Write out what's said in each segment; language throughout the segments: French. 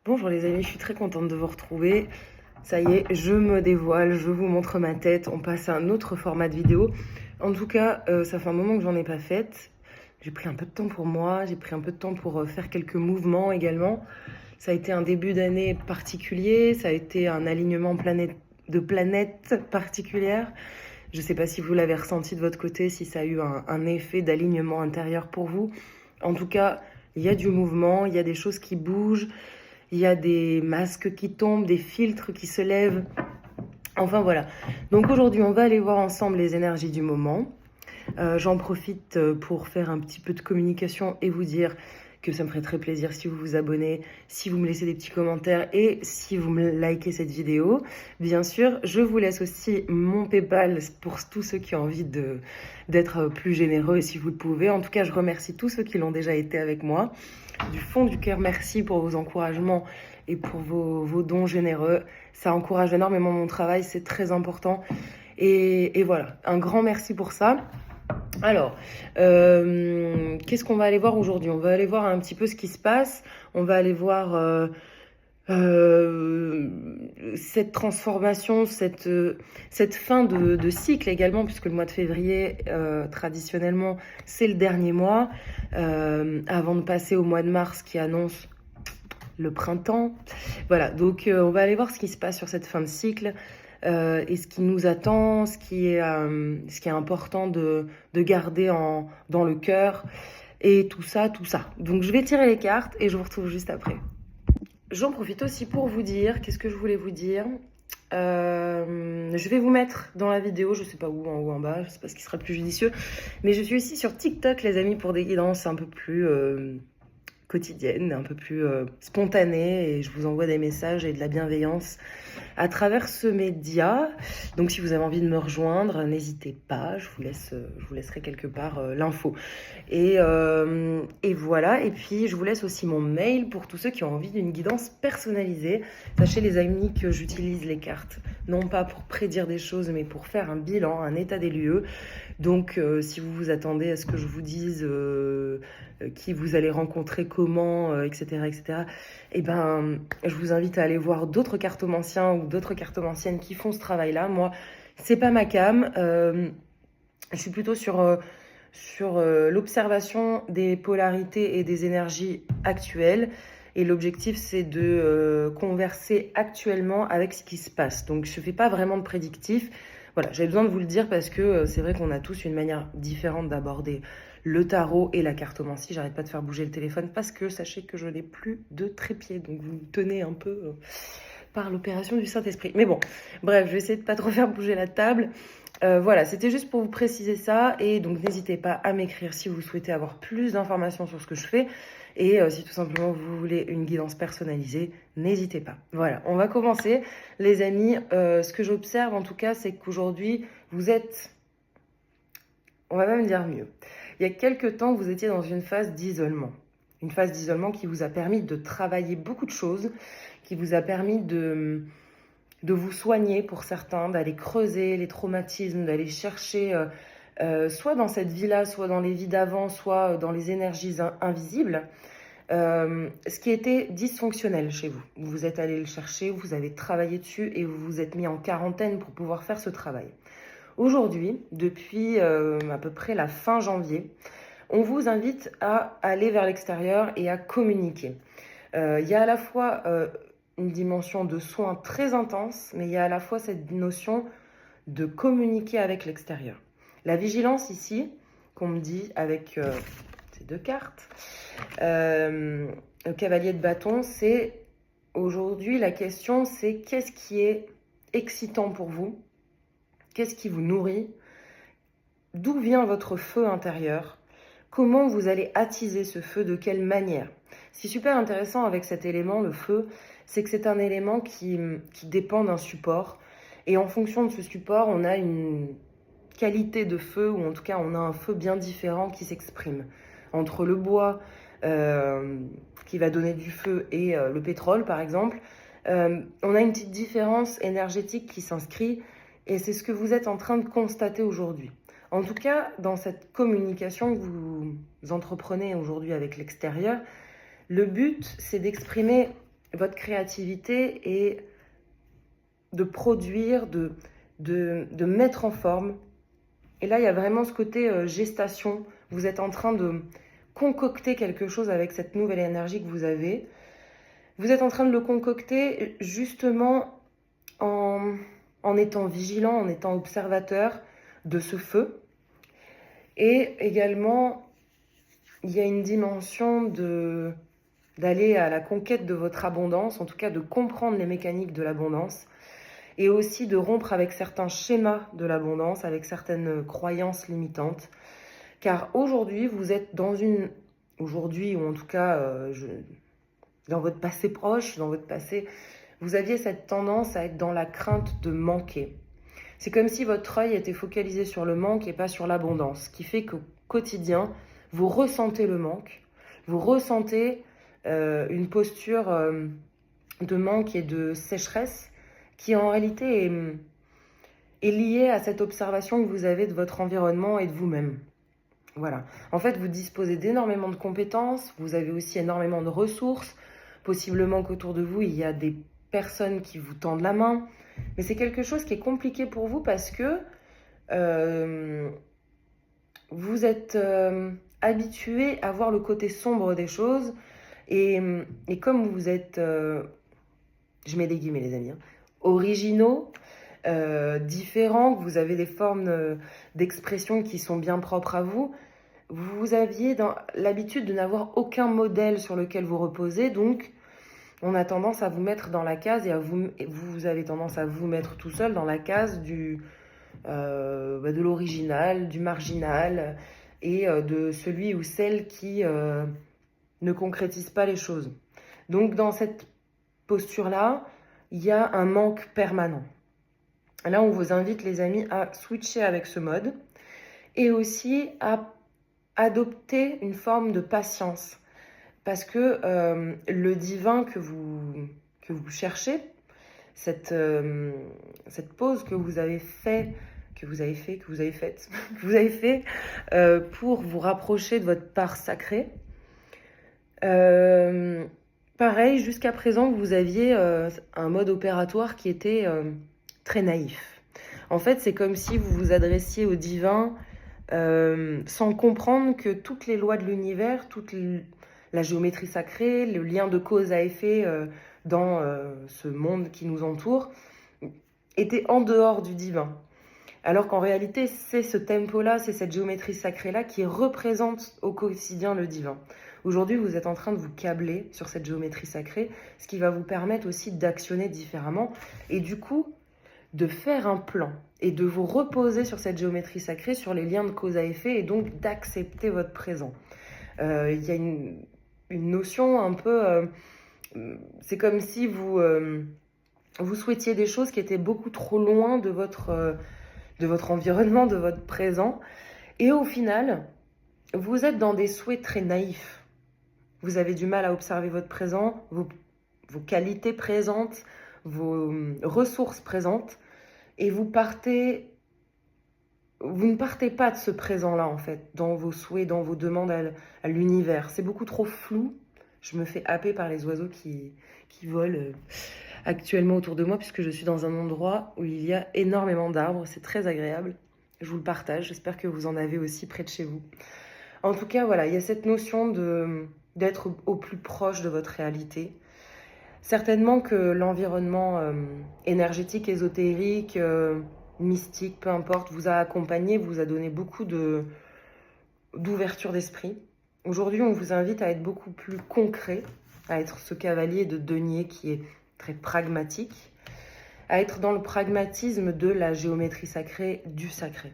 Bonjour les amis, je suis très contente de vous retrouver. Ça y est, je me dévoile, je vous montre ma tête. On passe à un autre format de vidéo. En tout cas, ça fait un moment que j'en ai pas faite. J'ai pris un peu de temps pour moi, j'ai pris un peu de temps pour faire quelques mouvements également. Ça a été un début d'année particulier, ça a été un alignement de planètes particulières. Je ne sais pas si vous l'avez ressenti de votre côté, si ça a eu un effet d'alignement intérieur pour vous. En tout cas, il y a du mouvement, il y a des choses qui bougent. Il y a des masques qui tombent, des filtres qui se lèvent. Enfin voilà. Donc aujourd'hui, on va aller voir ensemble les énergies du moment. J'en profite pour faire un petit peu de communication et vous dire que ça me ferait très plaisir si vous vous abonnez, si vous me laissez des petits commentaires et si vous me likez cette vidéo. Bien sûr, je vous laisse aussi mon PayPal pour tous ceux qui ont envie d'être plus généreux et si vous le pouvez. En tout cas, je remercie tous ceux qui l'ont déjà été avec moi. Du fond du cœur, merci pour vos encouragements et pour vos dons généreux. Ça encourage énormément mon travail, c'est très important. Et voilà, un grand merci pour ça. Alors, qu'est-ce qu'on va aller voir aujourd'hui? On va aller voir un petit peu ce qui se passe. On va aller voir cette transformation, cette fin de cycle également, puisque le mois de février, traditionnellement, c'est le dernier mois, avant de passer au mois de mars qui annonce le printemps. Voilà, donc on va aller voir ce qui se passe sur cette fin de cycle. Et ce qui nous attend, ce qui est important de garder dans le cœur, et tout ça, tout ça. Donc je vais tirer les cartes et je vous retrouve juste après. J'en profite aussi pour vous dire, qu'est-ce que je voulais vous dire? Je vais vous mettre dans la vidéo, je sais pas où, en haut, en bas, je sais pas ce qui sera le plus judicieux, mais je suis aussi sur TikTok, les amis, pour des guidances un peu plus quotidienne, un peu plus spontanée, et je vous envoie des messages et de la bienveillance à travers ce média. Donc si vous avez envie de me rejoindre, n'hésitez pas, je vous laisserai quelque part l'info. Et voilà, et puis je vous laisse aussi mon mail pour tous ceux qui ont envie d'une guidance personnalisée. Sachez les amis que j'utilise les cartes, non pas pour prédire des choses, mais pour faire un bilan, un état des lieux. Donc si vous vous attendez à ce que je vous dise qui vous allez rencontrer comment, etc., etc., eh ben, je vous invite à aller voir d'autres cartomanciens ou d'autres cartomanciennes qui font ce travail-là. Moi, c'est pas ma cam. Je suis plutôt sur l'observation des polarités et des énergies actuelles. Et l'objectif, c'est de converser actuellement avec ce qui se passe. Donc, je ne fais pas vraiment de prédictif. Voilà, j'avais besoin de vous le dire parce que c'est vrai qu'on a tous une manière différente d'aborder le tarot et la cartomancie. J'arrête pas de faire bouger le téléphone parce que sachez que je n'ai plus de trépied. Donc, vous me tenez un peu par l'opération du Saint-Esprit. Mais bon, bref, je vais essayer de pas trop faire bouger la table. Voilà, c'était juste pour vous préciser ça. Et donc, n'hésitez pas à m'écrire si vous souhaitez avoir plus d'informations sur ce que je fais. Et si tout simplement vous voulez une guidance personnalisée, n'hésitez pas. Voilà, on va commencer. Les amis, ce que j'observe en tout cas, c'est qu'aujourd'hui, vous êtes, on va même dire mieux. Il y a quelques temps, vous étiez dans une phase d'isolement. Une phase d'isolement qui vous a permis de travailler beaucoup de choses, qui vous a permis de vous soigner pour certains, d'aller creuser les traumatismes, d'aller chercher soit dans cette vie-là, soit dans les vies d'avant, soit dans les énergies invisibles, ce qui était dysfonctionnel chez vous. Vous êtes allé le chercher, vous avez travaillé dessus et vous vous êtes mis en quarantaine pour pouvoir faire ce travail. Aujourd'hui, depuis à peu près la fin janvier, on vous invite à aller vers l'extérieur et à communiquer. Il y a à la fois une dimension de soin très intense, mais il y a à la fois cette notion de communiquer avec l'extérieur. La vigilance ici, qu'on me dit avec ces deux cartes, le cavalier de bâton, c'est aujourd'hui la question, c'est qu'est-ce qui est excitant pour vous? Qu'est-ce qui vous nourrit? D'où vient votre feu intérieur? Comment vous allez attiser ce feu? De quelle manière? Ce qui est super intéressant avec cet élément, le feu, c'est que c'est un élément qui dépend d'un support. Et en fonction de ce support, on a une qualité de feu, ou en tout cas, on a un feu bien différent qui s'exprime. Entre le bois, qui va donner du feu, et le pétrole, par exemple, on a une petite différence énergétique qui s'inscrit, et c'est ce que vous êtes en train de constater aujourd'hui. En tout cas, dans cette communication que vous entreprenez aujourd'hui avec l'extérieur, le but, c'est d'exprimer votre créativité est de produire, de mettre en forme. Et là, il y a vraiment ce côté gestation. Vous êtes en train de concocter quelque chose avec cette nouvelle énergie que vous avez. Vous êtes en train de le concocter justement en étant vigilant, en étant observateur de ce feu. Et également, il y a une dimension d'aller à la conquête de votre abondance, en tout cas de comprendre les mécaniques de l'abondance, et aussi de rompre avec certains schémas de l'abondance, avec certaines croyances limitantes. Car aujourd'hui, vous êtes aujourd'hui, ou en tout cas dans votre passé proche, dans votre passé, vous aviez cette tendance à être dans la crainte de manquer. C'est comme si votre œil était focalisé sur le manque et pas sur l'abondance, ce qui fait qu'au quotidien, vous ressentez le manque, vous ressentez une posture de manque et de sécheresse qui en réalité est liée à cette observation que vous avez de votre environnement et de vous-même. Voilà. En fait, vous disposez d'énormément de compétences, vous avez aussi énormément de ressources, possiblement qu'autour de vous, il y a des personnes qui vous tendent la main, mais c'est quelque chose qui est compliqué pour vous parce que vous êtes habitué à voir le côté sombre des choses et comme vous êtes, je mets des guillemets les amis, originaux, différents, que vous avez des formes d'expression qui sont bien propres à vous, vous aviez l'habitude de n'avoir aucun modèle sur lequel vous reposez, donc on a tendance à vous mettre dans la case et vous avez tendance à vous mettre tout seul dans la case de l'original, du marginal et de celui ou celle qui ne concrétise pas les choses. Donc dans cette posture-là, il y a un manque permanent. Là, on vous invite les amis à switcher avec ce mode et aussi à adopter une forme de patience. Parce que le divin que vous cherchez, cette pause que vous avez faite pour vous rapprocher de votre part sacrée, pareil, jusqu'à présent, vous aviez un mode opératoire qui était très naïf. En fait, c'est comme si vous vous adressiez au divin sans comprendre que toutes les lois de l'univers, la géométrie sacrée, le lien de cause à effet dans ce monde qui nous entoure, étaient en dehors du divin. Alors qu'en réalité, c'est ce tempo-là, c'est cette géométrie sacrée-là qui représente au quotidien le divin. Aujourd'hui, vous êtes en train de vous câbler sur cette géométrie sacrée, ce qui va vous permettre aussi d'actionner différemment et du coup, de faire un plan et de vous reposer sur cette géométrie sacrée, sur les liens de cause à effet et donc d'accepter votre présent. Il y a une notion un peu... c'est comme si vous souhaitiez des choses qui étaient beaucoup trop loin de votre environnement, de votre présent. Et au final, vous êtes dans des souhaits très naïfs. Vous avez du mal à observer votre présent, vos qualités présentes, vos ressources présentes. Et vous ne partez pas de ce présent-là, en fait, dans vos souhaits, dans vos demandes à l'univers. C'est beaucoup trop flou. Je me fais happer par les oiseaux qui volent actuellement autour de moi, puisque je suis dans un endroit où il y a énormément d'arbres. C'est très agréable. Je vous le partage. J'espère que vous en avez aussi près de chez vous. En tout cas, voilà, il y a cette notion d'être au plus proche de votre réalité. Certainement que l'environnement énergétique, ésotérique, mystique, peu importe, vous a accompagné, vous a donné beaucoup d'ouverture d'esprit. Aujourd'hui, on vous invite à être beaucoup plus concret, à être ce cavalier de denier qui est très pragmatique, à être dans le pragmatisme de la géométrie sacrée, du sacré.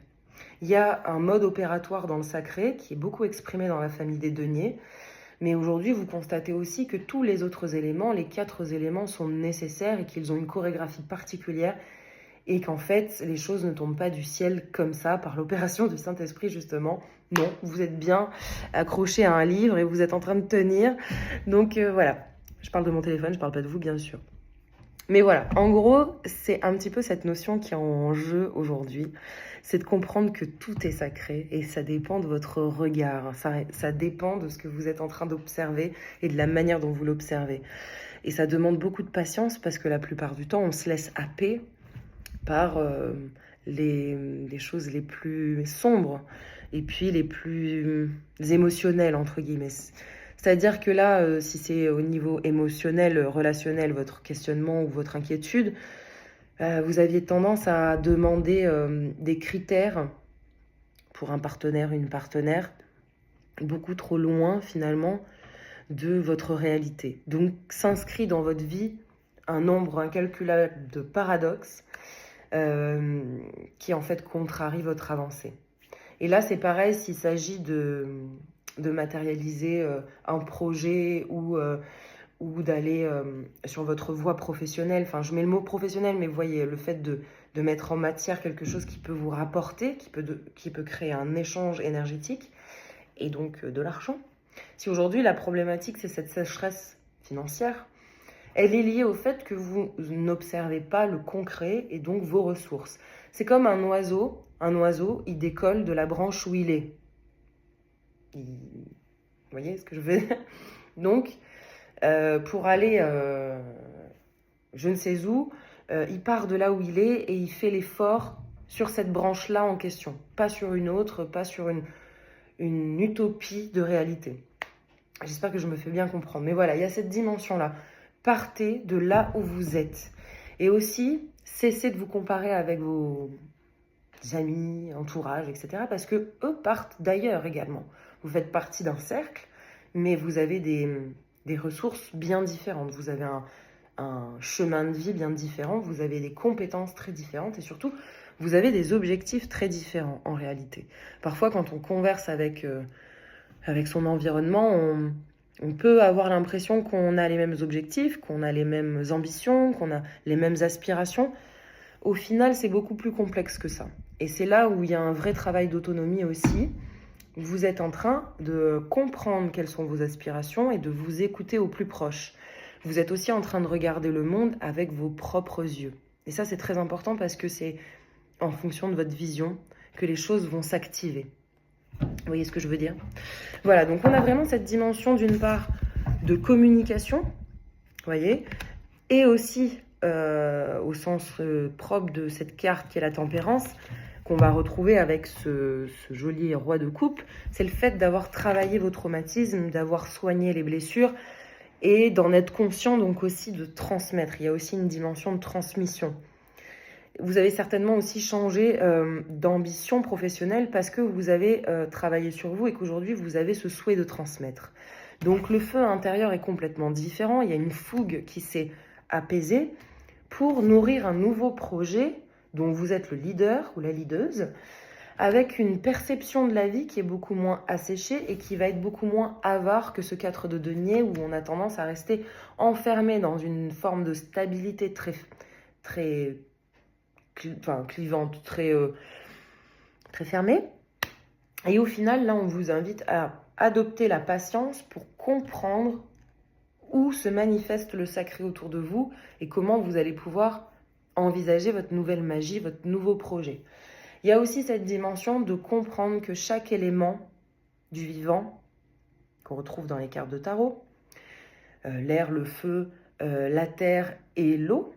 Il y a un mode opératoire dans le sacré qui est beaucoup exprimé dans la famille des deniers, mais aujourd'hui, vous constatez aussi que tous les autres éléments, les 4 éléments sont nécessaires et qu'ils ont une chorégraphie particulière et qu'en fait, les choses ne tombent pas du ciel comme ça, par l'opération du Saint-Esprit, justement. Non, vous êtes bien accroché à un livre et vous êtes en train de tenir. Donc voilà, je parle de mon téléphone, je parle pas de vous, bien sûr. Mais voilà, en gros, c'est un petit peu cette notion qui est en jeu aujourd'hui. C'est de comprendre que tout est sacré et ça dépend de votre regard. Ça dépend de ce que vous êtes en train d'observer et de la manière dont vous l'observez. Et ça demande beaucoup de patience parce que la plupart du temps, on se laisse happer par les choses les plus sombres et puis les plus émotionnelles, entre guillemets. C'est-à-dire que là, si c'est au niveau émotionnel, relationnel, votre questionnement ou votre inquiétude, vous aviez tendance à demander des critères pour un partenaire, une partenaire, beaucoup trop loin finalement de votre réalité. Donc s'inscrit dans votre vie un nombre incalculable de paradoxes qui en fait contrarient votre avancée. Et là c'est pareil s'il s'agit de matérialiser un projet ou d'aller sur votre voie professionnelle. Enfin, je mets le mot professionnel, mais vous voyez, le fait de mettre en matière quelque chose qui peut vous rapporter, qui peut créer un échange énergétique et donc de l'argent. Si aujourd'hui la problématique c'est cette sécheresse financière, elle est liée au fait que vous n'observez pas le concret et donc vos ressources. C'est comme un oiseau, il décolle de la branche où il est. Vous voyez ce que je veux dire? Donc, pour aller je ne sais où, il part de là où il est et il fait l'effort sur cette branche-là en question. Pas sur une autre, pas sur une utopie de réalité. J'espère que je me fais bien comprendre. Mais voilà, il y a cette dimension-là. Partez de là où vous êtes. Et aussi, cessez de vous comparer avec vos amis, entourage, etc. Parce que eux partent d'ailleurs également. Vous faites partie d'un cercle, mais vous avez des ressources bien différentes. Vous avez un chemin de vie bien différent. Vous avez des compétences très différentes. Et surtout, vous avez des objectifs très différents en réalité. Parfois, quand on converse avec son environnement, on peut avoir l'impression qu'on a les mêmes objectifs, qu'on a les mêmes ambitions, qu'on a les mêmes aspirations. Au final, c'est beaucoup plus complexe que ça. Et c'est là où il y a un vrai travail d'autonomie aussi. Vous êtes en train de comprendre quelles sont vos aspirations et de vous écouter au plus proche. Vous êtes aussi en train de regarder le monde avec vos propres yeux. Et ça, c'est très important parce que c'est en fonction de votre vision que les choses vont s'activer. Vous voyez ce que je veux dire? Voilà, donc on a vraiment cette dimension d'une part de communication, vous voyez, et aussi au sens propre de cette carte qui est la tempérance, qu'on va retrouver avec ce joli roi de coupe, c'est le fait d'avoir travaillé vos traumatismes, d'avoir soigné les blessures et d'en être conscient, donc aussi de transmettre. Il y a aussi une dimension de transmission. Vous avez certainement aussi changé d'ambition professionnelle parce que vous avez travaillé sur vous et qu'aujourd'hui vous avez ce souhait de transmettre. Donc le feu intérieur est complètement différent, il y a une fougue qui s'est apaisée pour nourrir un nouveau projet dont vous êtes le leader ou la leaduse, avec une perception de la vie qui est beaucoup moins asséchée et qui va être beaucoup moins avare que ce 4 de denier où on a tendance à rester enfermé dans une forme de stabilité très clivante, très fermée. Et au final, là, on vous invite à adopter la patience pour comprendre où se manifeste le sacré autour de vous et comment vous allez pouvoir envisager votre nouvelle magie, votre nouveau projet. Il y a aussi cette dimension de comprendre que chaque élément du vivant, qu'on retrouve dans les cartes de tarot, l'air, le feu, la terre et l'eau,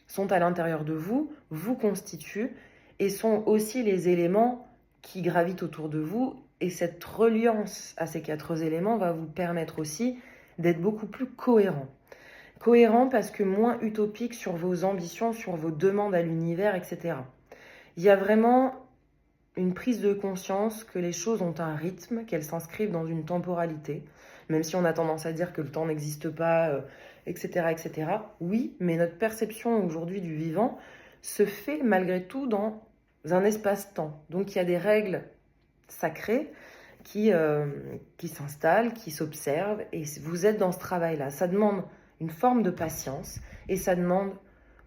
sont à l'intérieur de vous, vous constituent et sont aussi les éléments qui gravitent autour de vous. Et cette reliance à ces 4 éléments va vous permettre aussi d'être beaucoup plus cohérent. Cohérent parce que moins utopique sur vos ambitions, sur vos demandes à l'univers, etc. Il y a vraiment une prise de conscience que les choses ont un rythme, qu'elles s'inscrivent dans une temporalité, même si on a tendance à dire que le temps n'existe pas, etc., etc. Oui, mais notre perception aujourd'hui du vivant se fait malgré tout dans un espace-temps. Donc il y a des règles sacrées qui s'installent, qui s'observent, et vous êtes dans ce travail-là. Ça demande une forme de patience, et ça demande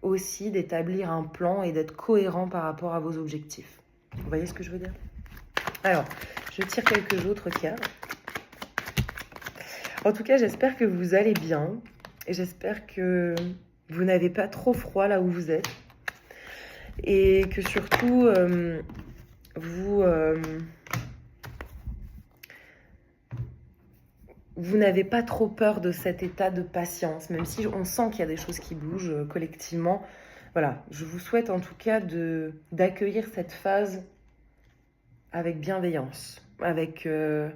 aussi d'établir un plan et d'être cohérent par rapport à vos objectifs. Vous voyez ce que je veux dire? Alors, je tire quelques autres cartes. En tout cas, j'espère que vous allez bien, et j'espère que vous n'avez pas trop froid là où vous êtes, et que surtout, vous vous n'avez pas trop peur de cet état de patience, même si on sent qu'il y a des choses qui bougent collectivement. Voilà, je vous souhaite en tout cas d'accueillir cette phase avec bienveillance, avec une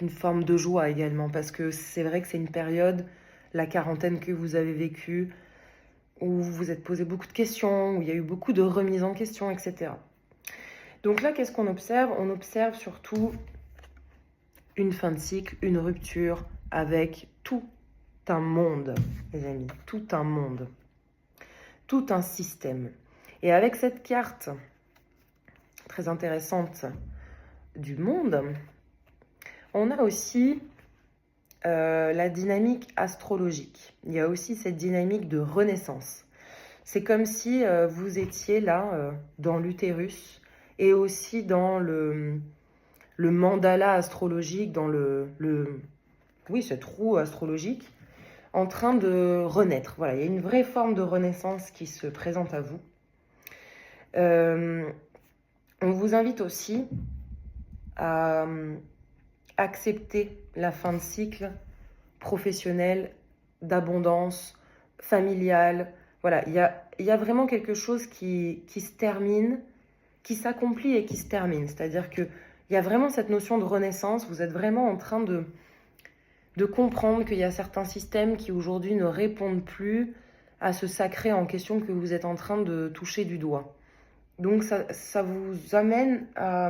forme de joie également, parce que c'est vrai que c'est une période, la quarantaine que vous avez vécue, où vous vous êtes posé beaucoup de questions, où il y a eu beaucoup de remises en question, etc. Donc là, qu'est-ce qu'on observe? On observe surtout une fin de cycle, une rupture avec tout un monde, les amis, tout un monde, tout un système. Et avec cette carte très intéressante du monde, on a aussi la dynamique astrologique. Il y a aussi cette dynamique de renaissance. C'est comme si vous étiez là, dans l'utérus, et aussi dans le mandala astrologique, dans oui, cette roue astrologique, en train de renaître. Voilà, il y a une vraie forme de renaissance qui se présente à vous. On vous invite aussi à accepter la fin de cycle professionnel, d'abondance, familiale. Voilà, il y a vraiment quelque chose qui se termine, qui s'accomplit et qui se termine. C'est-à-dire qu'il y a vraiment cette notion de renaissance. Vous êtes vraiment en train de comprendre qu'il y a certains systèmes qui aujourd'hui ne répondent plus à ce sacré en question que vous êtes en train de toucher du doigt. Donc ça vous amène à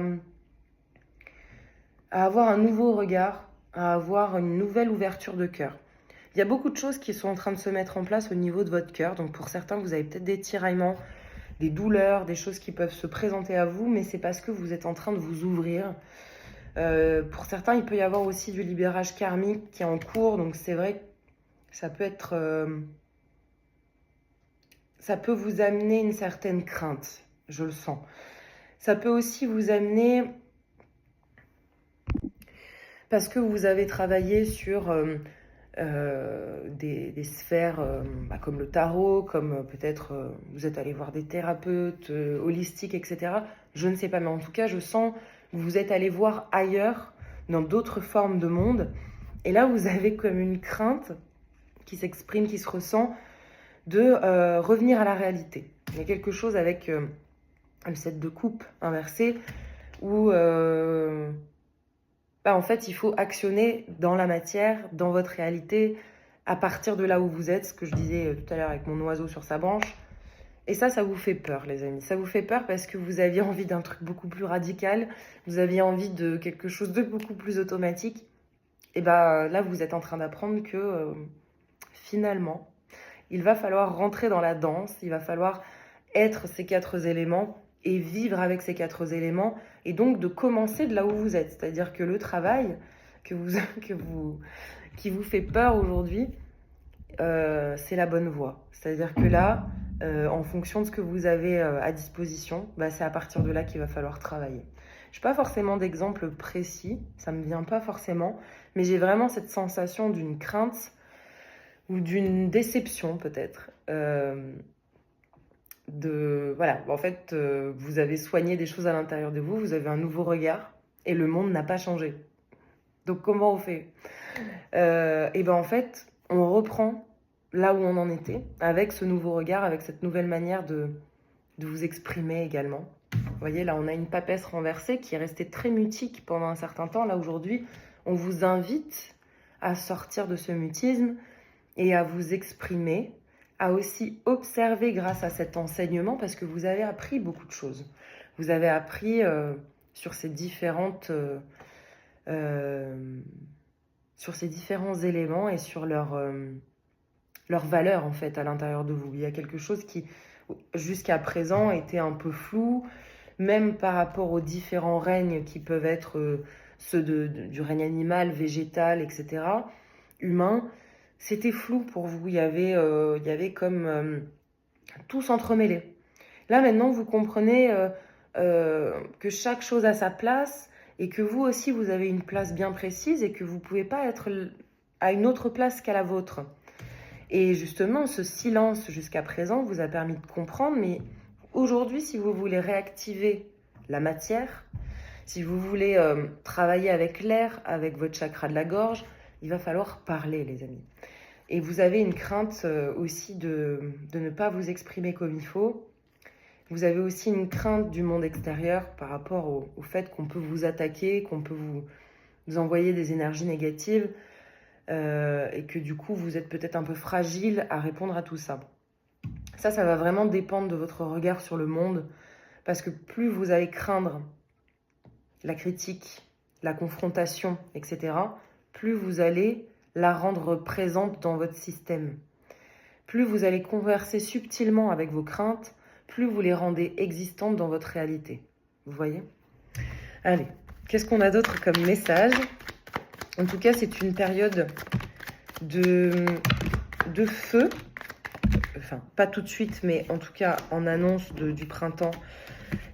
avoir un nouveau regard, à avoir une nouvelle ouverture de cœur. Il y a beaucoup de choses qui sont en train de se mettre en place au niveau de votre cœur. Donc pour certains, vous avez peut-être des tiraillements, des douleurs, des choses qui peuvent se présenter à vous, mais c'est parce que vous êtes en train de vous ouvrir. Pour certains, il peut y avoir aussi du libérage karmique qui est en cours. Donc c'est vrai que ça peut être... ça peut vous amener une certaine crainte, je le sens. Ça peut aussi vous amener... parce que vous avez travaillé sur des sphères comme le tarot, comme peut-être vous êtes allé voir des thérapeutes holistiques, etc. Je ne sais pas, mais en tout cas, je sens que vous êtes allé voir ailleurs, dans d'autres formes de monde. Et là, vous avez comme une crainte qui s'exprime, qui se ressent, de revenir à la réalité. Il y a quelque chose avec le 7 de coupe inversé, où... en fait, il faut actionner dans la matière, dans votre réalité, à partir de là où vous êtes, ce que je disais tout à l'heure avec mon oiseau sur sa branche. Et ça vous fait peur, les amis. Ça vous fait peur parce que vous aviez envie d'un truc beaucoup plus radical, vous aviez envie de quelque chose de beaucoup plus automatique. Et là, vous êtes en train d'apprendre que finalement, il va falloir rentrer dans la danse, il va falloir être ces 4 éléments et vivre avec ces 4 éléments, et donc de commencer de là où vous êtes. C'est-à-dire que le travail qui vous fait peur aujourd'hui, c'est la bonne voie. C'est-à-dire que là, en fonction de ce que vous avez à disposition, c'est à partir de là qu'il va falloir travailler. Je n'ai pas forcément d'exemple précis, ça ne me vient pas forcément, mais j'ai vraiment cette sensation d'une crainte ou d'une déception peut-être. Voilà, en fait, vous avez soigné des choses à l'intérieur de vous, vous avez un nouveau regard, et le monde n'a pas changé. Donc comment on fait? En fait, on reprend là où on en était, avec ce nouveau regard, avec cette nouvelle manière de vous exprimer également. Vous voyez, là, on a une papesse renversée qui est restée très mutique pendant un certain temps. Là, aujourd'hui, on vous invite à sortir de ce mutisme et à vous exprimer, à aussi observer grâce à cet enseignement, parce que vous avez appris beaucoup de choses. Vous avez appris sur ces différents éléments et sur leur valeur, en fait, à l'intérieur de vous. Il y a quelque chose qui, jusqu'à présent, était un peu flou, même par rapport aux différents règnes qui peuvent être ceux du règne animal, végétal, etc., humain. C'était flou pour vous, il y avait comme tout s'entremêlait. Là, maintenant, vous comprenez que chaque chose a sa place et que vous aussi, vous avez une place bien précise et que vous ne pouvez pas être à une autre place qu'à la vôtre. Et justement, ce silence jusqu'à présent vous a permis de comprendre, mais aujourd'hui, si vous voulez réactiver la matière, Si vous voulez travailler avec l'air, avec votre chakra de la gorge, il va falloir parler, les amis. Et vous avez une crainte aussi de ne pas vous exprimer comme il faut. Vous avez aussi une crainte du monde extérieur par rapport au fait qu'on peut vous attaquer, qu'on peut vous envoyer des énergies négatives et que du coup, vous êtes peut-être un peu fragile à répondre à tout ça. Ça va vraiment dépendre de votre regard sur le monde parce que plus vous allez craindre la critique, la confrontation, etc., plus vous allez la rendre présente dans votre système. Plus vous allez converser subtilement avec vos craintes, plus vous les rendez existantes dans votre réalité. Vous voyez ? Allez, qu'est-ce qu'on a d'autre comme message ? En tout cas, c'est une période de feu. Enfin, pas tout de suite, mais en tout cas, en annonce du printemps,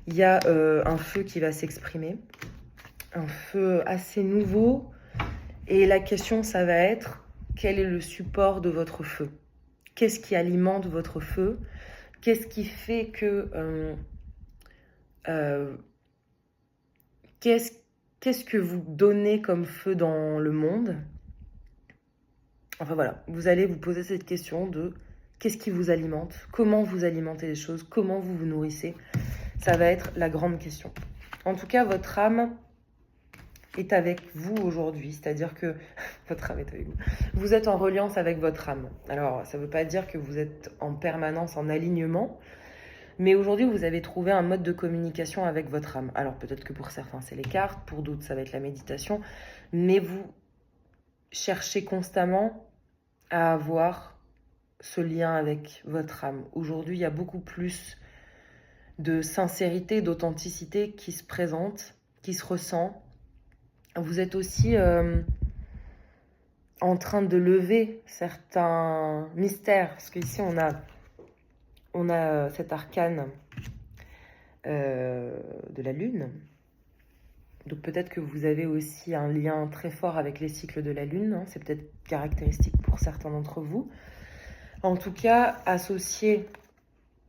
il y a un feu qui va s'exprimer. Un feu assez nouveau. Et la question, ça va être, quel est le support de votre feu ? Qu'est-ce qui alimente votre feu ? Qu'est-ce qui fait que... qu'est-ce que vous donnez comme feu dans le monde ? Enfin voilà, vous allez vous poser cette question de qu'est-ce qui vous alimente ? Comment vous alimentez les choses ? Comment vous vous nourrissez ? Ça va être la grande question. En tout cas, votre âme est avec vous aujourd'hui, c'est-à-dire que votre âme est avec vous. Vous êtes en reliance avec votre âme. Alors, ça ne veut pas dire que vous êtes en permanence en alignement, mais aujourd'hui, vous avez trouvé un mode de communication avec votre âme. Alors, peut-être que pour certains, c'est les cartes, pour d'autres, ça va être la méditation, mais vous cherchez constamment à avoir ce lien avec votre âme. Aujourd'hui, il y a beaucoup plus de sincérité, d'authenticité qui se présente, qui se ressent. Vous êtes aussi en train de lever certains mystères, parce qu'ici on a cet arcane de la lune. Donc peut-être que vous avez aussi un lien très fort avec les cycles de la lune, hein. C'est peut-être caractéristique pour certains d'entre vous. En tout cas, associé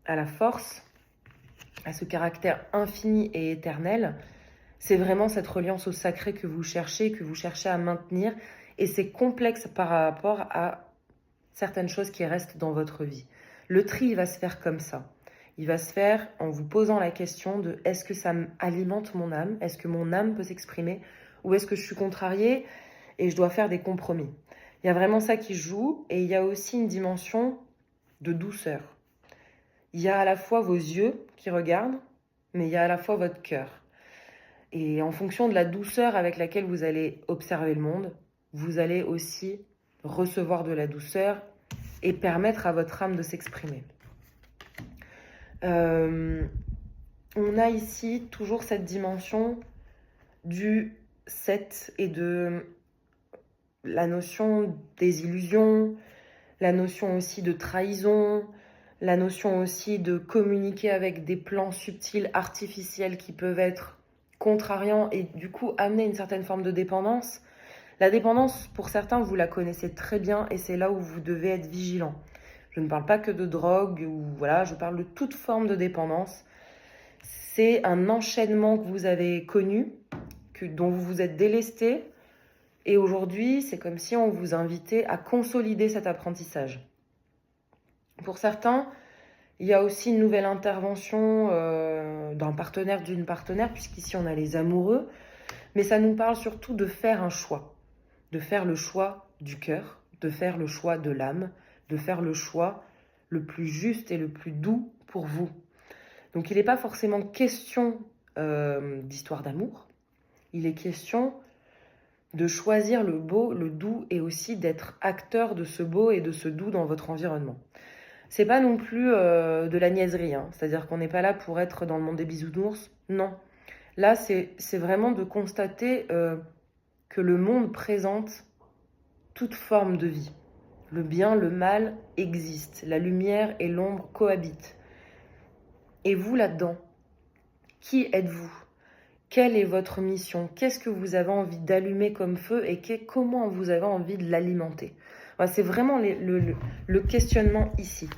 à la force, à ce caractère infini et éternel, c'est vraiment cette reliance au sacré que vous cherchez à maintenir. Et c'est complexe par rapport à certaines choses qui restent dans votre vie. Le tri, il va se faire comme ça. Il va se faire en vous posant la question de est-ce que ça alimente mon âme ? Est-ce que mon âme peut s'exprimer ? Ou est-ce que je suis contrariée et je dois faire des compromis ? Il y a vraiment ça qui joue et il y a aussi une dimension de douceur. Il y a à la fois vos yeux qui regardent, mais il y a à la fois votre cœur. Et en fonction de la douceur avec laquelle vous allez observer le monde, vous allez aussi recevoir de la douceur et permettre à votre âme de s'exprimer. On a ici toujours cette dimension du 7 et de la notion des illusions, la notion aussi de trahison, la notion aussi de communiquer avec des plans subtils, artificiels qui peuvent être contrariants et du coup amener une certaine forme de dépendance. La dépendance, pour certains, vous la connaissez très bien et c'est là où vous devez être vigilant. Je ne parle pas que de drogue, ou voilà, je parle de toute forme de dépendance. C'est un enchaînement que vous avez connu, dont vous vous êtes délesté. Et aujourd'hui, c'est comme si on vous invitait à consolider cet apprentissage. Pour certains, il y a aussi une nouvelle intervention d'un partenaire, d'une partenaire, puisqu'ici on a les amoureux. Mais ça nous parle surtout de faire un choix. De faire le choix du cœur, de faire le choix de l'âme, de faire le choix le plus juste et le plus doux pour vous. Donc il n'est pas forcément question d'histoire d'amour, il est question de choisir le beau, le doux et aussi d'être acteur de ce beau et de ce doux dans votre environnement. C'est pas non plus de la niaiserie, hein. C'est-à-dire qu'on n'est pas là pour être dans le monde des bisounours, non. Là, c'est vraiment de constater que le monde présente toute forme de vie. Le bien, le mal existent. La lumière et l'ombre cohabitent. Et vous, là-dedans, qui êtes-vous ? Quelle est votre mission ? Qu'est-ce que vous avez envie d'allumer comme feu et comment vous avez envie de l'alimenter ? Voilà, c'est vraiment le questionnement ici.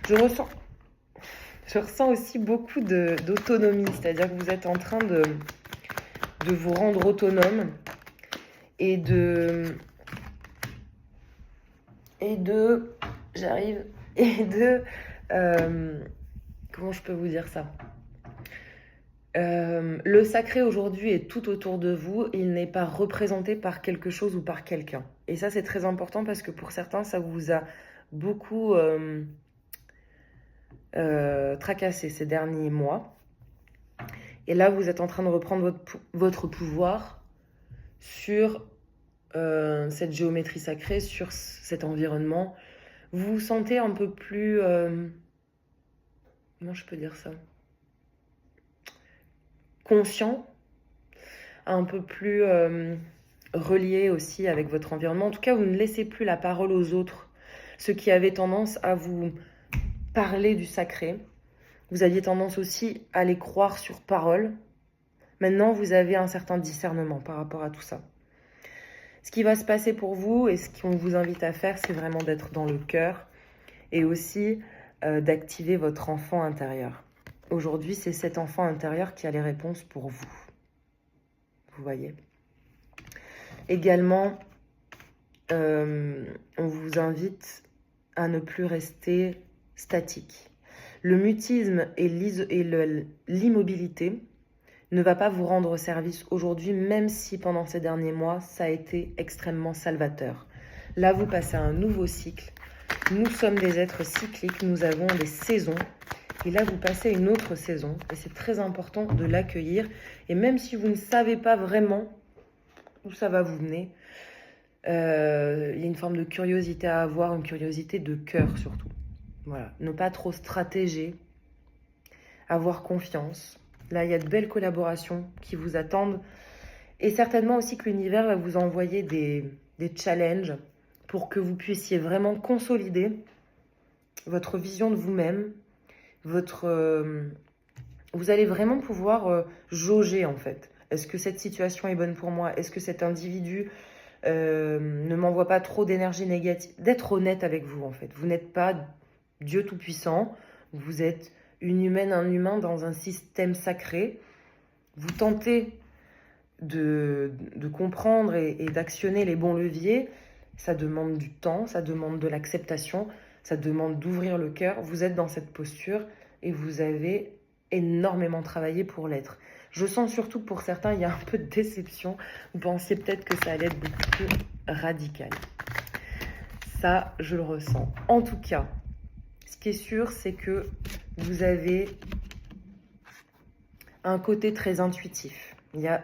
Je ressens aussi beaucoup d'autonomie, c'est-à-dire que vous êtes en train de vous rendre autonome et de comment je peux vous dire ça? Le sacré aujourd'hui est tout autour de vous, il n'est pas représenté par quelque chose ou par quelqu'un. Et ça, c'est très important parce que pour certains, ça vous a beaucoup tracassé ces derniers mois. Et là, vous êtes en train de reprendre votre pouvoir sur cette géométrie sacrée, sur cet environnement. Vous vous sentez un peu plus... comment je peux dire ça? Conscient, un peu plus relié aussi avec votre environnement. En tout cas, vous ne laissez plus la parole aux autres, ceux qui avaient tendance à vous parler du sacré. Vous aviez tendance aussi à les croire sur parole. Maintenant, vous avez un certain discernement par rapport à tout ça. Ce qui va se passer pour vous et ce qu'on vous invite à faire, c'est vraiment d'être dans le cœur et aussi d'activer votre enfant intérieur. Aujourd'hui, c'est cet enfant intérieur qui a les réponses pour vous. Vous voyez. Également, on vous invite à ne plus rester statique. Le mutisme et l'immobilité ne va pas vous rendre service aujourd'hui, même si pendant ces derniers mois, ça a été extrêmement salvateur. Là, vous passez à un nouveau cycle. Nous sommes des êtres cycliques, nous avons des saisons. Et là, vous passez à une autre saison. Et c'est très important de l'accueillir. Et même si vous ne savez pas vraiment où ça va vous mener, il y a une forme de curiosité à avoir, une curiosité de cœur surtout. Voilà, ne pas trop stratéger, avoir confiance. Là, il y a de belles collaborations qui vous attendent. Et certainement aussi que l'univers va vous envoyer des challenges pour que vous puissiez vraiment consolider votre vision de vous-même. Vous allez vraiment pouvoir jauger en fait. Est-ce que cette situation est bonne pour moi? Est-ce que cet individu ne m'envoie pas trop d'énergie négative? D'être honnête avec vous en fait. Vous n'êtes pas Dieu Tout-Puissant. Vous êtes une humaine, un humain dans un système sacré. Vous tentez de comprendre et d'actionner les bons leviers. Ça demande du temps, ça demande de l'acceptation, ça demande d'ouvrir le cœur. Vous êtes dans cette posture et vous avez énormément travaillé pour l'être. Je sens surtout pour certains, il y a un peu de déception. Vous pensiez peut-être que ça allait être beaucoup plus radical. Ça, je le ressens. En tout cas, ce qui est sûr, c'est que vous avez un côté très intuitif.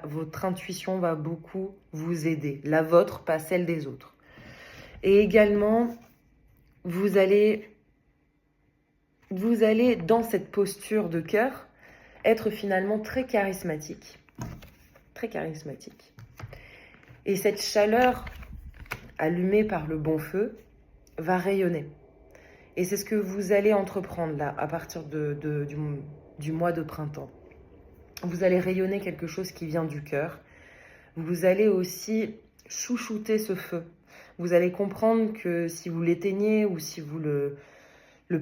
Votre intuition va beaucoup vous aider. La vôtre, pas celle des autres. Et également, vous allez dans cette posture de cœur être finalement très charismatique. Très charismatique. Et cette chaleur allumée par le bon feu va rayonner. Et c'est ce que vous allez entreprendre là, à partir du mois de printemps. Vous allez rayonner quelque chose qui vient du cœur. Vous allez aussi chouchouter ce feu. Vous allez comprendre que si vous l'éteignez ou si vous le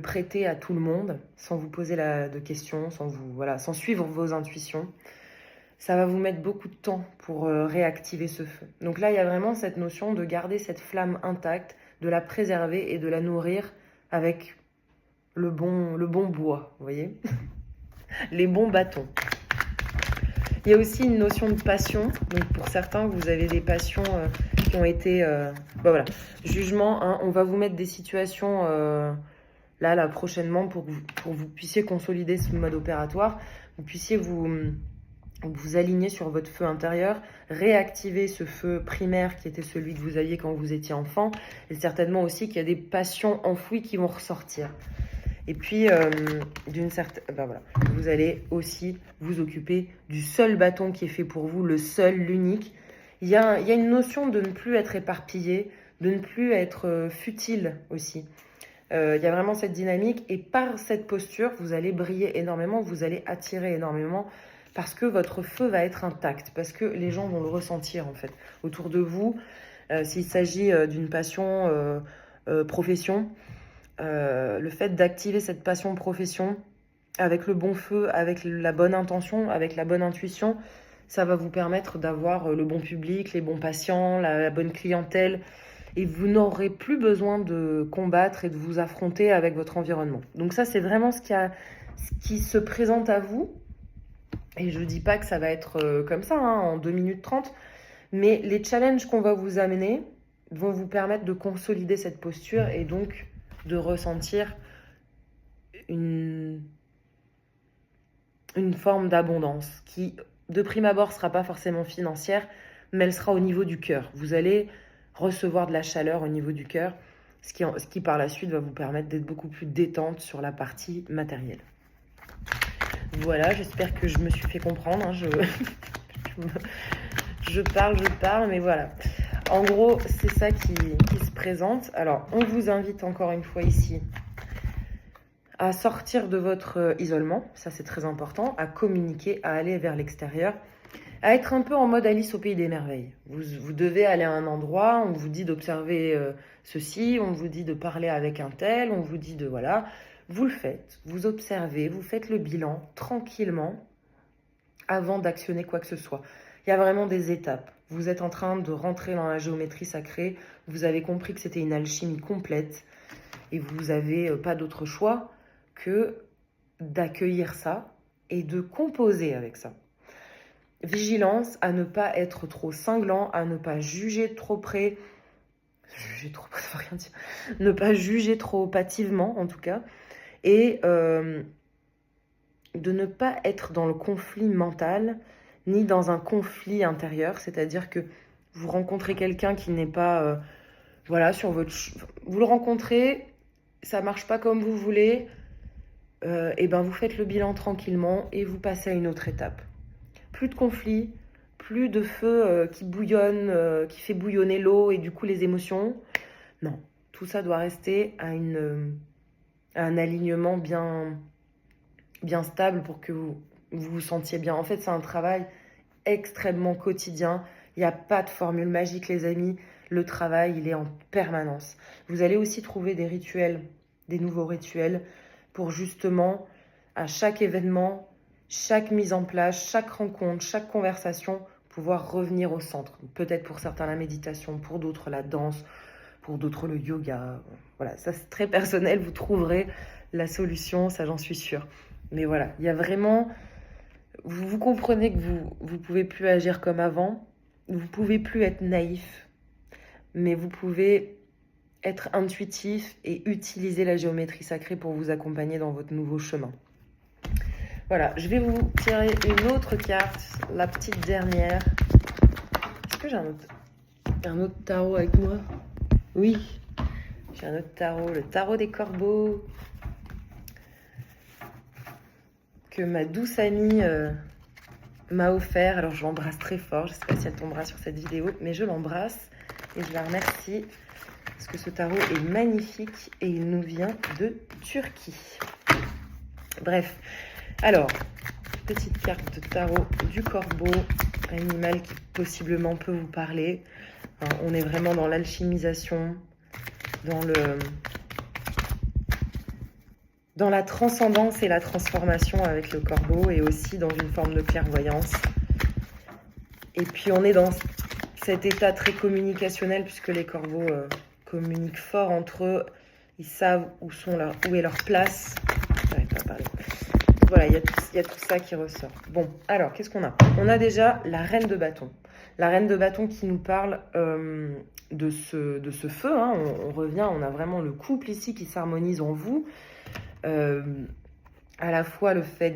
prêtez à tout le monde, sans vous poser de questions, sans suivre vos intuitions, ça va vous mettre beaucoup de temps pour réactiver ce feu. Donc là, il y a vraiment cette notion de garder cette flamme intacte, de la préserver et de la nourrir avec le bon bois, vous voyez, les bons bâtons. Il y a aussi une notion de passion. Donc pour certains, vous avez des passions qui ont été... voilà. Jugement, hein, on va vous mettre des situations là prochainement pour que vous puissiez consolider ce mode opératoire. Vous puissiez vous aligner sur votre feu intérieur, réactiver ce feu primaire qui était celui que vous aviez quand vous étiez enfant. Et certainement aussi qu'il y a des passions enfouies qui vont ressortir. Et puis, voilà, vous allez aussi vous occuper du seul bâton qui est fait pour vous, le seul, l'unique. Il y a une notion de ne plus être éparpillé, de ne plus être futile aussi. Il y a vraiment cette dynamique et par cette posture, vous allez briller énormément, vous allez attirer énormément parce que votre feu va être intact, parce que les gens vont le ressentir en fait autour de vous. S'il s'agit d'une passion, profession, le fait d'activer cette passion profession avec le bon feu, avec la bonne intention, avec la bonne intuition, Ça va vous permettre d'avoir le bon public, les bons patients, la bonne clientèle. Et vous n'aurez plus besoin de combattre et de vous affronter avec votre environnement. Donc ça, c'est vraiment ce qui se présente à vous. Et je ne dis pas que ça va être comme ça, hein, en 2 minutes 30. Mais les challenges qu'on va vous amener vont vous permettre de consolider cette posture et donc de ressentir une forme d'abondance qui, de prime abord, ne sera pas forcément financière, mais elle sera au niveau du cœur. Vous allez recevoir de la chaleur au niveau du cœur, ce qui par la suite va vous permettre d'être beaucoup plus détente sur la partie matérielle. Voilà, j'espère que je me suis fait comprendre. Hein, je parle, mais voilà. En gros, c'est ça qui se présente. Alors, on vous invite encore une fois ici à sortir de votre isolement, ça c'est très important, à communiquer, à aller vers l'extérieur, à être un peu en mode Alice au pays des merveilles. Vous devez aller à un endroit, on vous dit d'observer ceci, on vous dit de parler avec un tel, on vous dit de voilà, vous le faites, vous observez, vous faites le bilan tranquillement avant d'actionner quoi que ce soit. Il y a vraiment des étapes. Vous êtes en train de rentrer dans la géométrie sacrée, vous avez compris que c'était une alchimie complète et vous n'avez pas d'autre choix que d'accueillir ça et de composer avec ça. Vigilance à ne pas être trop cinglant, à ne pas juger trop près, ça veut rien dire, ne pas juger trop hâtivement en tout cas, et de ne pas être dans le conflit mental, ni dans un conflit intérieur, c'est-à-dire que vous rencontrez quelqu'un qui n'est pas, voilà, sur votre... Vous le rencontrez, ça marche pas comme vous voulez, et ben vous faites le bilan tranquillement et vous passez à une autre étape. Plus de conflit, plus de feu qui bouillonne, qui fait bouillonner l'eau et du coup les émotions. Non, tout ça doit rester à un alignement bien stable pour que vous vous sentiez bien. En fait, c'est un travail extrêmement quotidien. Il n'y a pas de formule magique, les amis. Le travail, il est en permanence. Vous allez aussi trouver des rituels, des nouveaux rituels, pour justement, à chaque événement, chaque mise en place, chaque rencontre, chaque conversation, pouvoir revenir au centre. Peut-être pour certains la méditation, pour d'autres la danse, pour d'autres le yoga. Voilà, ça c'est très personnel, vous trouverez la solution, ça j'en suis sûre. Mais voilà, il y a vraiment... Vous comprenez que vous pouvez plus agir comme avant, vous pouvez plus être naïf, mais vous pouvez être intuitif et utiliser la géométrie sacrée pour vous accompagner dans votre nouveau chemin. Voilà, je vais vous tirer une autre carte, la petite dernière. Est-ce que j'ai un autre tarot avec moi? Oui, j'ai un autre tarot, le tarot des corbeaux, que ma douce amie m'a offert. Alors je l'embrasse très fort, je ne sais pas si elle tombera sur cette vidéo, mais je l'embrasse et je la remercie parce que ce tarot est magnifique et il nous vient de Turquie. Bref, alors, petite carte de tarot du corbeau, animal qui possiblement peut vous parler. Alors, on est vraiment dans l'alchimisation, dans la transcendance et la transformation avec le corbeau et aussi dans une forme de clairvoyance. Et puis on est dans cet état très communicationnel puisque les corbeaux communiquent fort entre eux. Ils savent où est leur place. J'arrive pas à parler. Voilà, il y a tout ça qui ressort. Bon, alors, qu'est-ce qu'on a? On a déjà la reine de bâton. La reine de bâton qui nous parle de ce feu. Hein. On revient, on a vraiment le couple ici qui s'harmonise en vous. À la fois le fait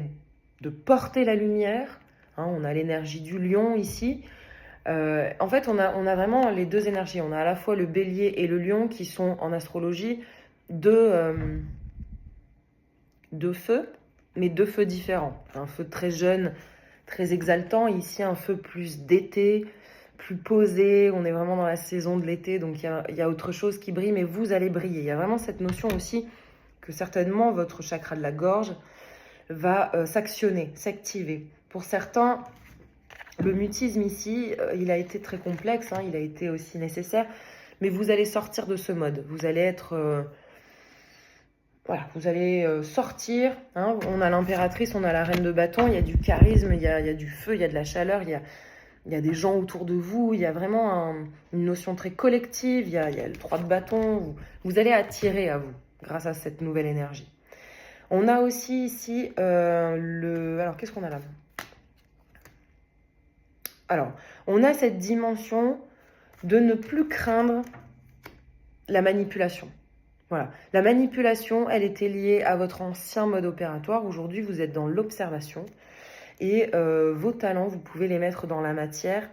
de porter la lumière. Hein, on a l'énergie du lion ici. En fait, on a vraiment les deux énergies. On a à la fois le bélier et le lion qui sont en astrologie deux feux, mais deux feux différents. Un feu très jeune, très exaltant. Ici, un feu plus d'été, plus posé. On est vraiment dans la saison de l'été, donc il y a autre chose qui brille, mais vous allez briller. Il y a vraiment cette notion aussi que certainement votre chakra de la gorge va s'actionner, s'activer. Pour certains, le mutisme ici, il a été très complexe, hein, il a été aussi nécessaire, mais vous allez sortir de ce mode. Vous allez être Voilà, vous allez sortir, hein, on a l'impératrice, on a la reine de bâton, il y a du charisme, il y a du feu, il y a de la chaleur, il y a des gens autour de vous, il y a vraiment une notion très collective, il y a le 3 de bâton, vous allez attirer à vous grâce à cette nouvelle énergie. On a aussi ici Alors, qu'est-ce qu'on a là? Alors, on a cette dimension de ne plus craindre la manipulation. Voilà. La manipulation, elle était liée à votre ancien mode opératoire. Aujourd'hui, vous êtes dans l'observation. Et vos talents, vous pouvez les mettre dans la matière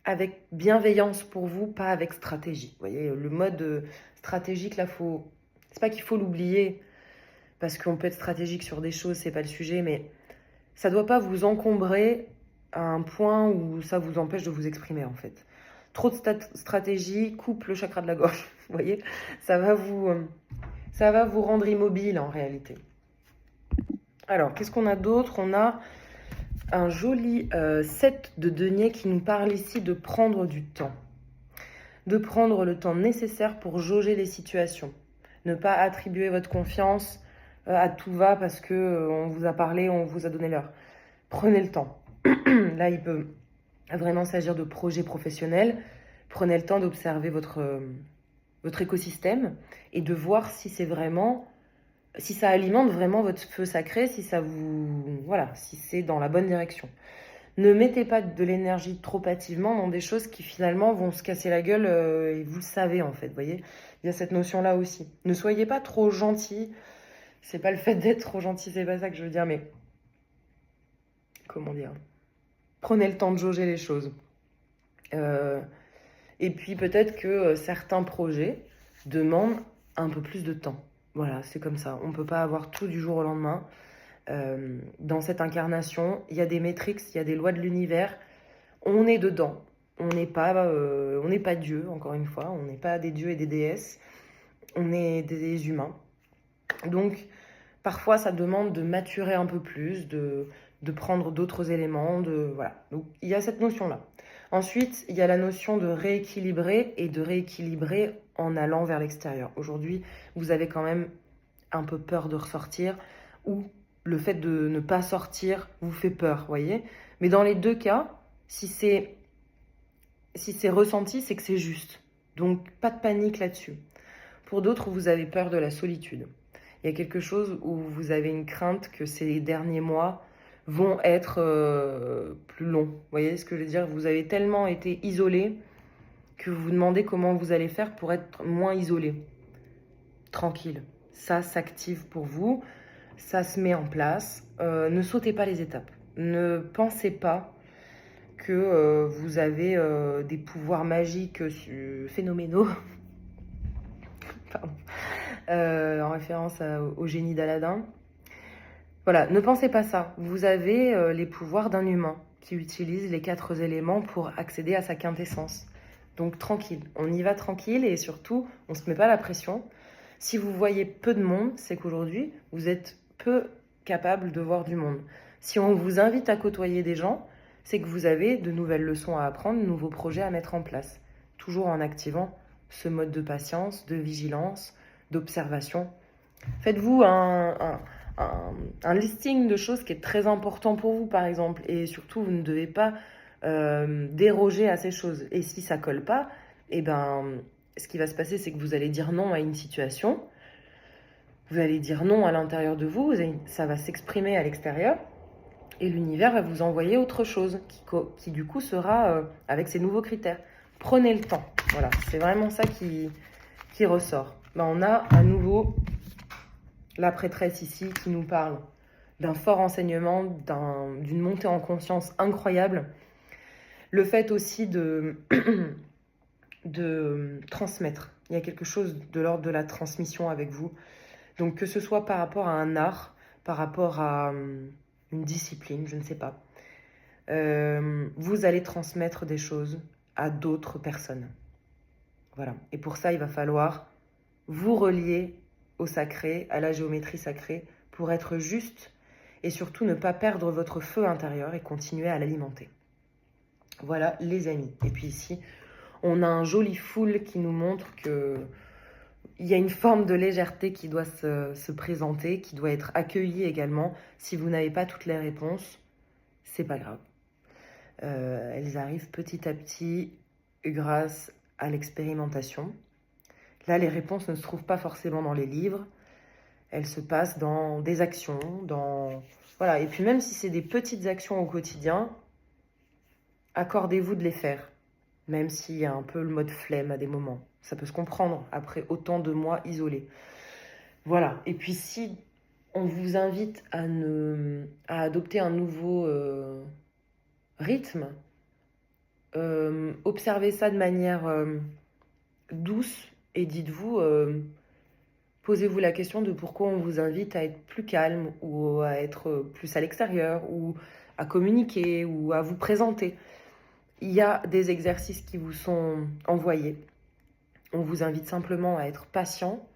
avec bienveillance pour vous, pas avec stratégie. Vous voyez, le mode stratégique, là, c'est pas qu'il faut l'oublier, parce qu'on peut être stratégique sur des choses, c'est pas le sujet, mais ça doit pas vous encombrer à un point où ça vous empêche de vous exprimer, en fait. Trop de stratégie coupe le chakra de la gorge, vous voyez, ça va vous rendre immobile, en réalité. Alors, qu'est-ce qu'on a d'autre? On a un joli 7 de denier qui nous parle ici de prendre du temps. De prendre le temps nécessaire pour jauger les situations. Ne pas attribuer votre confiance à tout va parce que on vous a parlé, on vous a donné l'heure. Prenez le temps. Là, il peut vraiment s'agir de projets professionnels. Prenez le temps d'observer votre écosystème et de voir si c'est vraiment... si ça alimente vraiment votre feu sacré, si ça vous... Voilà, si c'est dans la bonne direction. Ne mettez pas de l'énergie trop hâtivement dans des choses qui finalement vont se casser la gueule et vous le savez en fait, vous voyez. Il y a cette notion-là aussi. Ne soyez pas trop gentil. C'est pas le fait d'être trop gentil, c'est pas ça que je veux dire, mais... Comment dire? Prenez le temps de jauger les choses. Et puis peut-être que certains projets demandent un peu plus de temps. Voilà, c'est comme ça. On ne peut pas avoir tout du jour au lendemain. Dans cette incarnation, il y a des métriques, il y a des lois de l'univers. On est dedans. On n'est pas Dieu, encore une fois. On n'est pas des dieux et des déesses. On est des humains. Donc, parfois, ça demande de maturer un peu plus, de prendre d'autres éléments. Voilà. Donc, il y a cette notion-là. Ensuite, il y a la notion de rééquilibrer et de rééquilibrer en allant vers l'extérieur. Aujourd'hui, vous avez quand même un peu peur de ressortir ou le fait de ne pas sortir vous fait peur, voyez. Mais dans les deux cas, si c'est ressenti, c'est que c'est juste. Donc, pas de panique là-dessus. Pour d'autres, vous avez peur de la solitude. Il y a quelque chose où vous avez une crainte que ces derniers mois vont être plus longs. Vous voyez ce que je veux dire? Vous avez tellement été isolé que vous vous demandez comment vous allez faire pour être moins isolé. Tranquille. Ça s'active pour vous. Ça se met en place. Ne sautez pas les étapes. Ne pensez pas que vous avez des pouvoirs magiques phénoménaux. Pardon. En référence au génie d'Aladin. Voilà, ne pensez pas ça. Vous avez les pouvoirs d'un humain qui utilise les 4 éléments pour accéder à sa quintessence. Donc tranquille, on y va tranquille et surtout, on ne se met pas la pression. Si vous voyez peu de monde, c'est qu'aujourd'hui, vous êtes peu capable de voir du monde. Si on vous invite à côtoyer des gens, c'est que vous avez de nouvelles leçons à apprendre, de nouveaux projets à mettre en place. Toujours en activant ce mode de patience, de vigilance, d'observation. Faites-vous un listing de choses qui est très important pour vous, par exemple. Et surtout, vous ne devez pas déroger à ces choses. Et si ça colle pas, eh ben, ce qui va se passer, c'est que vous allez dire non à une situation. Vous allez dire non à l'intérieur de vous. Ça va s'exprimer à l'extérieur. Et l'univers va vous envoyer autre chose qui du coup sera avec ces nouveaux critères. Prenez le temps. Voilà, c'est vraiment ça qui ressort. Ben, on a à nouveau la prêtresse ici qui nous parle d'un fort enseignement, d'une montée en conscience incroyable. Le fait aussi de transmettre. Il y a quelque chose de l'ordre de la transmission avec vous. Donc que ce soit par rapport à un art, par rapport à une discipline, je ne sais pas. Vous allez transmettre des choses à d'autres personnes. Voilà. Et pour ça, il va falloir vous relier au sacré, à la géométrie sacrée, pour être juste et surtout ne pas perdre votre feu intérieur et continuer à l'alimenter. Voilà les amis. Et puis ici, on a un joli full qui nous montre que il y a une forme de légèreté qui doit se présenter, qui doit être accueillie également. Si vous n'avez pas toutes les réponses, c'est pas grave. Elles arrivent petit à petit grâce à l'expérimentation. Là, les réponses ne se trouvent pas forcément dans les livres. Elles se passent dans des actions, voilà. Et puis même si c'est des petites actions au quotidien, accordez-vous de les faire. Même s'il y a un peu le mode flemme à des moments. Ça peut se comprendre après autant de mois isolés. Voilà. Et puis si on vous invite à adopter un nouveau rythme, observez ça de manière douce et dites-vous, posez-vous la question de pourquoi on vous invite à être plus calme ou à être plus à l'extérieur ou à communiquer ou à vous présenter. Il y a des exercices qui vous sont envoyés. On vous invite simplement à être patient,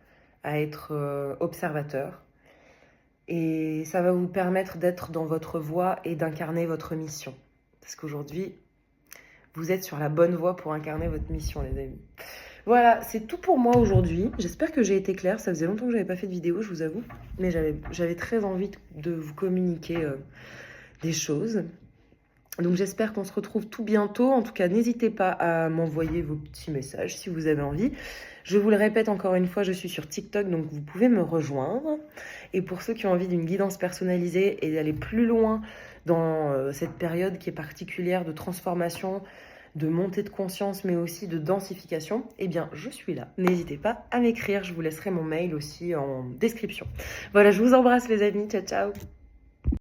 à être observateur. Et ça va vous permettre d'être dans votre voie et d'incarner votre mission. Parce qu'aujourd'hui, vous êtes sur la bonne voie pour incarner votre mission, les amis. Voilà, c'est tout pour moi aujourd'hui. J'espère que j'ai été claire. Ça faisait longtemps que je n'avais pas fait de vidéo, je vous avoue. Mais j'avais très envie de vous communiquer des choses. Donc j'espère qu'on se retrouve tout bientôt. En tout cas, n'hésitez pas à m'envoyer vos petits messages si vous avez envie. Je vous le répète encore une fois, je suis sur TikTok, donc vous pouvez me rejoindre. Et pour ceux qui ont envie d'une guidance personnalisée et d'aller plus loin dans cette période qui est particulière de transformation, de montée de conscience, mais aussi de densification, eh bien, je suis là. N'hésitez pas à m'écrire. Je vous laisserai mon mail aussi en description. Voilà, je vous embrasse les amis. Ciao, ciao.